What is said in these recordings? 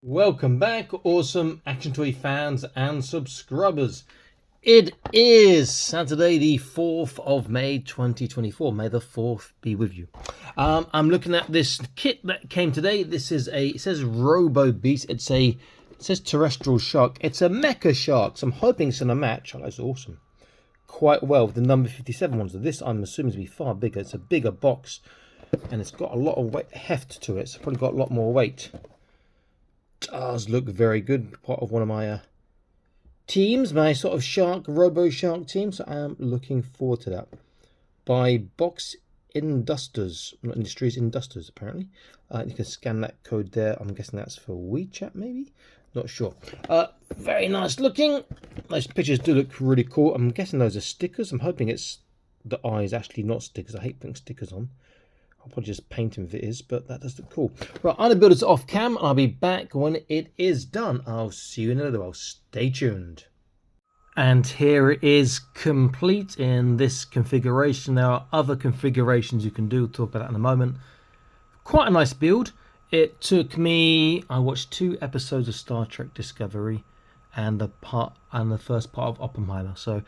Welcome back, awesome action toy fans and subscribers. It is Saturday, the 4th of May 2024. May the 4th be with you. I'm looking at this kit that came today. This is it says Robobeast. It says Terrestrial Shark. It's a mecha shark, so I'm hoping it's in a match. Oh, that's awesome. Quite well with the number 57 ones. This I'm assuming to be far bigger. It's a bigger box and it's got a lot of weight, heft to it. So probably got a lot more weight. Does look very good. Part of one of my teams, my sort of Robo Shark team. So I am looking forward to that. By Box Industers, not Industries, Industers apparently. You can scan that code there. I'm guessing that's for WeChat maybe. Not sure. Very nice looking. Those pictures do look really cool. I'm guessing those are stickers. I'm hoping it's the eyes actually not stickers. I hate putting stickers on. I'll probably just paint him if it is, but that does look cool. Right, I'm going to build this off cam, and I'll be back when it is done. I'll see you in a little while. Stay tuned. And here it is complete in this configuration. There are other configurations you can do. We'll talk about that in a moment. Quite a nice build. It took me, I watched 2 episodes of Star Trek Discovery and the first part of Oppenheimer. So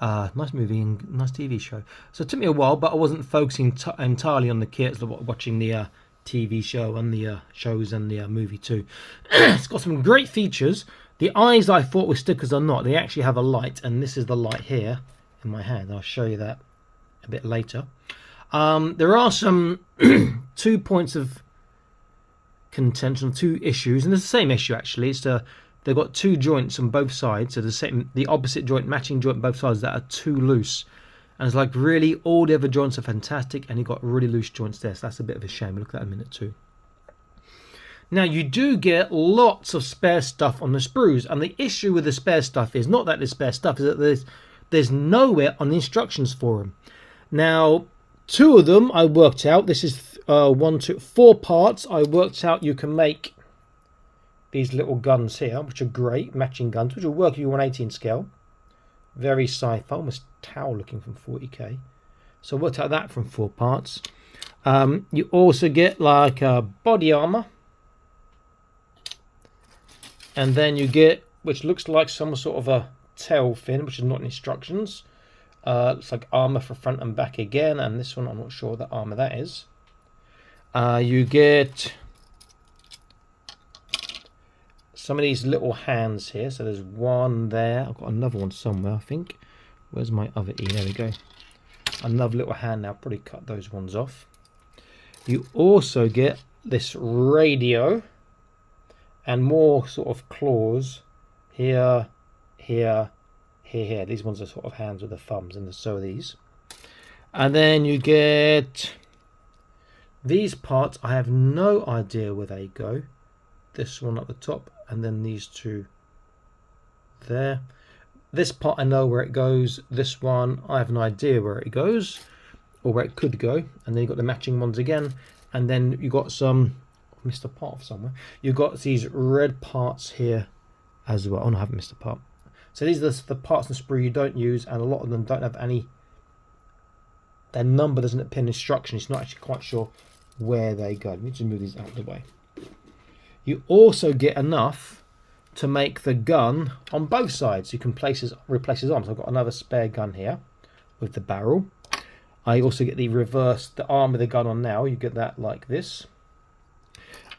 nice movie and nice TV show. So it took me a while, but I wasn't focusing entirely on the kit. I was watching the TV show and the shows and the movie too. It's got some great features. The eyes I thought were stickers are not. They actually have a light, and this is the light here in my hand. I'll show you that a bit later. There are some 2 points of contention, 2 issues, and it's the same issue actually. It's they've got 2 joints on both sides, so the opposite joint, matching joint on both sides that are too loose. And it's like really all the other joints are fantastic, and you've got really loose joints there, so that's a bit of a shame. We'll look at that in a minute too. Now you do get lots of spare stuff on the sprues, and the issue with the spare stuff is not that there's spare stuff, is that there's nowhere on the instructions for them. Now 2 of them I worked out. This is 4 parts. I worked out you can make these little guns here, which are great, matching guns, which will work if you want 18 scale. Very sci-fi, almost towel looking from 40k. So I worked out that from 4 parts. You also get like a body armor. And then you get, which looks like some sort of a tail fin, which is not in instructions. Looks like armor for front and back again. And this one, I'm not sure what armor that is. You get some of these little hands here. So there's one there. I've got another one somewhere, I think. Where's my other E? There we go. Another little hand now. Probably cut those ones off. You also get this radio and more sort of claws here, here, here. These ones are sort of hands with the thumbs, and so are these. And then you get these parts. I have no idea where they go. This one at the top, and then these 2 there. This part I know where it goes. This one I have an idea where it goes, or where it could go. And then you've got the matching ones again. And then you got some, I missed a part of somewhere. You've got these red parts here as well. Oh no, I haven't missed a part. So these are the parts in the sprue you don't use, and a lot of them don't have any. Their number doesn't appear in instructions. It's not actually quite sure where they go. Let me just move these out of the way. You also get enough to make the gun on both sides. You can replace his arms. I've got another spare gun here with the barrel. I also get the arm with the gun on now. You get that like this.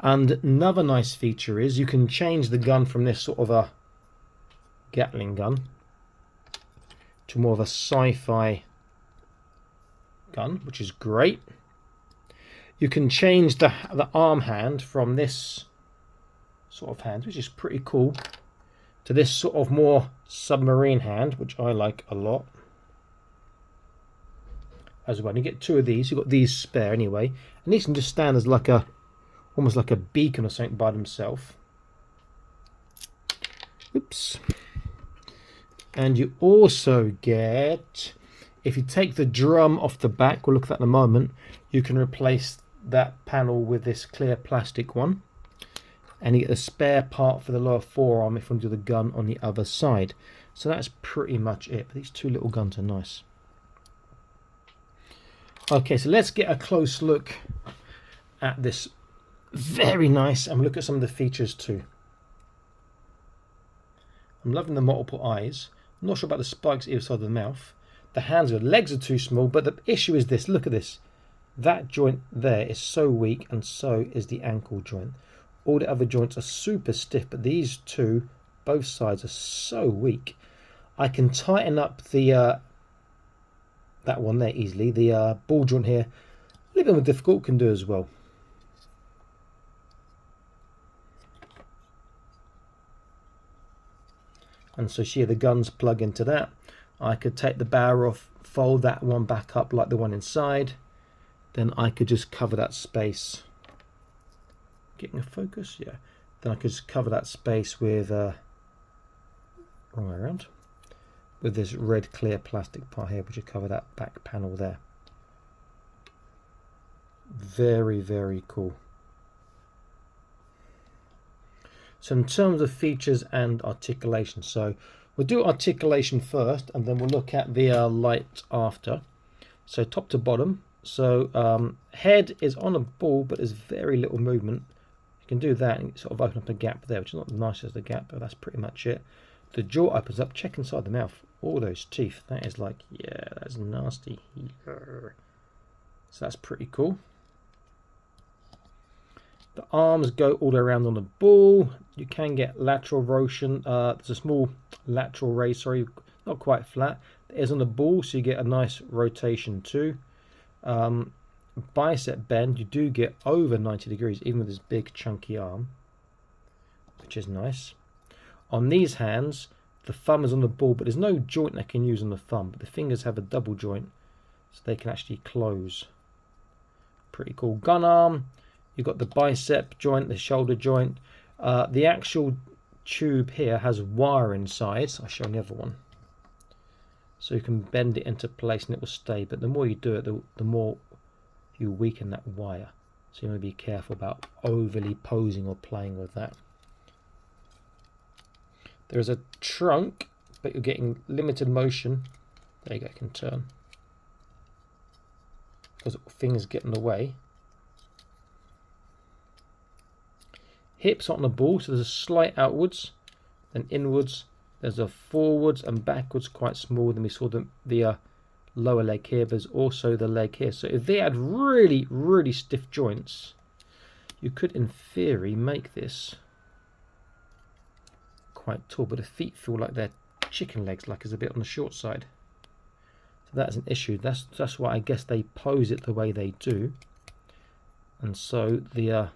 And another nice feature is you can change the gun from this sort of a Gatling gun to more of a sci-fi gun, which is great. You can change the arm hand from this sort of hand, which is pretty cool, to this sort of more submarine hand, which I like a lot as well. And you get 2 of these. You've got these spare anyway, and these can just stand as like almost like a beacon or something by themselves. Oops. And you also get, if you take the drum off the back, we'll look at that in a moment, you can replace that panel with this clear plastic one. And you get the spare part for the lower forearm if you want to do the gun on the other side. So that's pretty much it. But these 2 little guns are nice. Okay, so let's get a close look at this. Very nice. And we'll look at some of the features too. I'm loving the multiple eyes. I'm not sure about the spikes either side of the mouth. The hands, the legs are too small, but the issue is this. Look at this. That joint there is so weak, and so is the ankle joint. All the other joints are super stiff, but these two, both sides, are so weak. I can tighten up the that one there easily. The ball joint here, a little bit more difficult, can do as well. And so here the guns plug into that. I could take the barrel off, fold that one back up like the one inside. Then I could just cover that space. Getting a focus, yeah. Then I could just cover that space with wrong way around. With this red clear plastic part here, which will cover that back panel there. Very, very cool. So in terms of features and articulation, so we'll do articulation first, and then we'll look at the light after. So top to bottom. So head is on a ball, but there's very little movement. You can do that and sort of open up a gap there, which is not the nicest the gap, but that's pretty much it. The jaw opens up. Check inside the mouth. All those teeth. That is like, yeah, that's nasty. So that's pretty cool. The arms go all the way around on the ball. You can get lateral rotation. There's a small lateral raise, sorry, not quite flat. It is on the ball, so you get a nice rotation too. Bicep bend, you do get over 90 degrees, even with this big chunky arm, which is nice. On these hands, the thumb is on the ball, but there's no joint they can use on the thumb. But the fingers have a double joint, so they can actually close. Pretty cool. Gun arm. You've got the bicep joint, the shoulder joint. The actual tube here has wire inside. So I'll show you the other one. So you can bend it into place and it will stay. But the more you do it, the more you weaken that wire. So you want to be careful about overly posing or playing with that. There is a trunk, but you're getting limited motion. There you go, you can turn. Because things get in the way. Hips on the ball, so there's a slight outwards, then inwards. There's a forwards and backwards, quite small. Then we saw the lower leg here. There's also the leg here. So if they had really, really stiff joints, you could, in theory, make this quite tall. But the feet feel like they're chicken legs, like it's a bit on the short side. So that's an issue. That's why I guess they pose it the way they do. And so the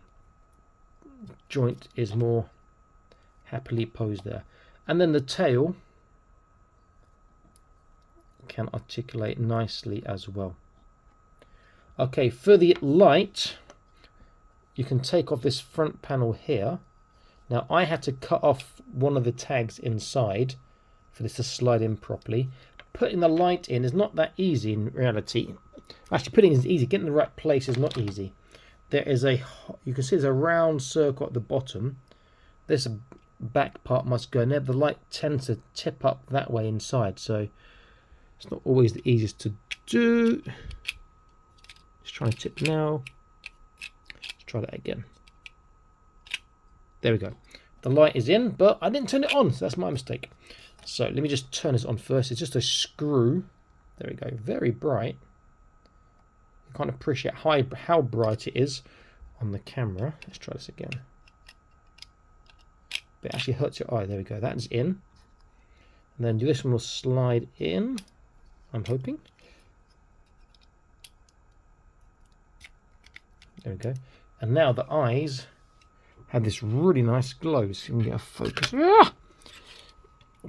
joint is more happily posed there. And then the tail can articulate nicely as well. Okay, for the light, you can take off this front panel here. Now I had to cut off one of the tags inside for this to slide in properly. Putting the light in is not that easy in reality. Actually, putting it is easy. Getting the right place is not easy. There is you can see there's a round circle at the bottom. This back part must go in there. The light tends to tip up that way inside, so it's not always the easiest to do. Just trying to tip now. Let's try that again. There we go. The light is in, but I didn't turn it on, so that's my mistake. So let me just turn this on first. It's just a screw. There we go. Very bright. You can't appreciate how bright it is on the camera. Let's try this again. But it actually hurts your eye. There we go. That's in. And then this one will slide in, I'm hoping. There we go. And now the eyes have this really nice glow. So you can get a focus. Ah!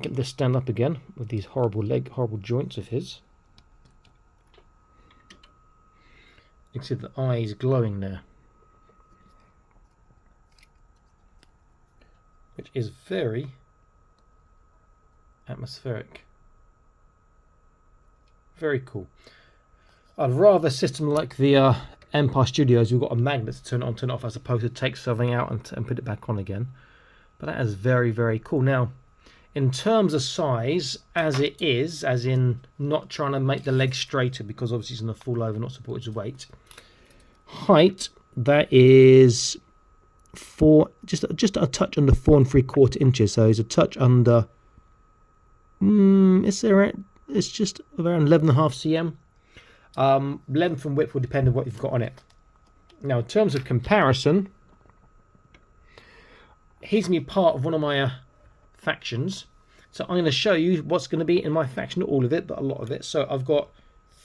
Get this stand up again with these horrible joints of his. You can see the eyes glowing there, which is very atmospheric. Very cool. I'd rather a system like the Empire Studios. We've got a magnet to turn it on, turn it off, as opposed to take something out and put it back on again. But that is very, very cool. Now, in terms of size, as it is, as in not trying to make the leg straighter because obviously it's going to fall over, not support its weight. Height, that is just a touch under 4 3/4 inches. So it's a touch under It's just around 11.5 cm. Length and width will depend on what you've got on it. Now, in terms of comparison, he's going to be part of one of my factions. So I'm going to show you what's going to be in my faction. Not all of it, but a lot of it. So I've got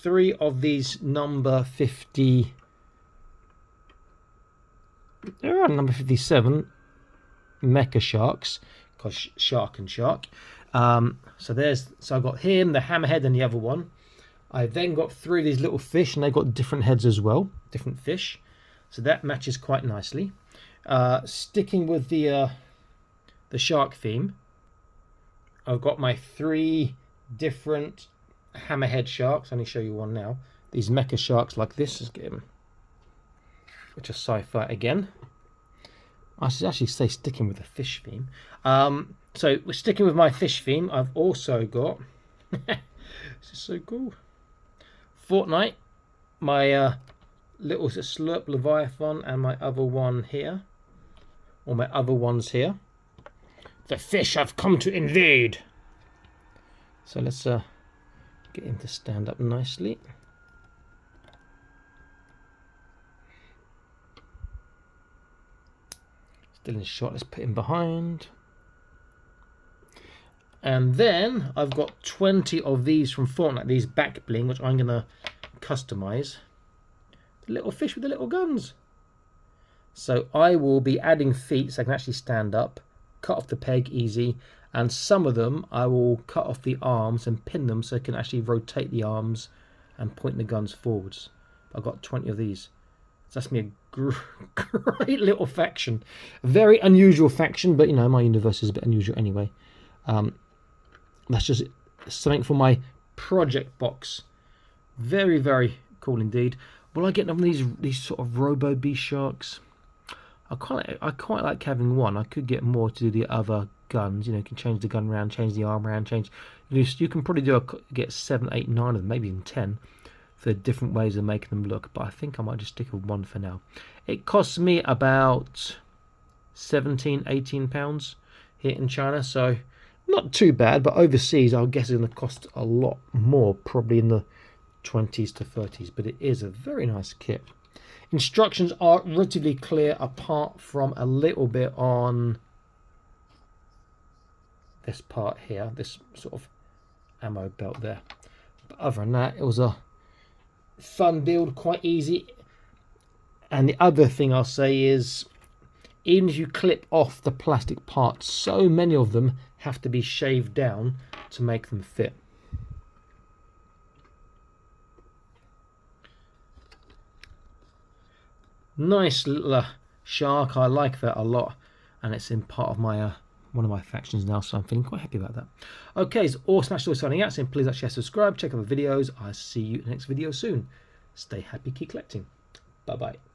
3 of these number 50. They're on number 57 mecha sharks, because shark and shark. So I've got him, the hammerhead, and the other one. I've then got 3 of these little fish, and they've got different heads as well, different fish. So that matches quite nicely. Sticking with the shark theme, I've got my 3 different hammerhead sharks. I'll only show you one now. These mecha sharks like this, which are sci-fi again. I should actually say sticking with the fish theme. So we're sticking with my fish theme. I've also got this is so cool. Fortnite, my little slurp leviathan, and my other one here, or my other ones here. The fish have come to invade. So let's get him to stand up nicely. Still in shot. Let's put him behind. And then I've got 20 of these from Fortnite, these back bling, which I'm going to customize. The little fish with the little guns. So I will be adding feet so I can actually stand up, cut off the peg easy, and some of them I will cut off the arms and pin them so I can actually rotate the arms and point the guns forwards. I've got 20 of these. So that's me a great little faction. A very unusual faction, but you know, my universe is a bit unusual anyway. That's just something for my project box. Very, very cool indeed. Will I get them these sort of Robobeast sharks? I quite like having one. I could get more to do the other guns. You know, you can change the gun around, change the arm around, change. You can probably get 7, 8, 9 of them, maybe even 10, for different ways of making them look. But I think I might just stick with one for now. It costs me about 17, 18 pounds here in China, so not too bad. But overseas, I guess it's going to cost a lot more, probably in the 20s to 30s. But it is a very nice kit. Instructions are relatively clear, apart from a little bit on this part here, this sort of ammo belt there. But other than that, it was a fun build, quite easy. And the other thing I'll say is, even if you clip off the plastic parts, so many of them have to be shaved down to make them fit. Nice little shark. I like that a lot, and it's in part of my one of my factions now, so I'm feeling quite happy about that. Okay, it's awesome. Smash signing out. So please like, share, subscribe, check out the videos. I'll see you in the next video soon. Stay happy, keep collecting. Bye bye.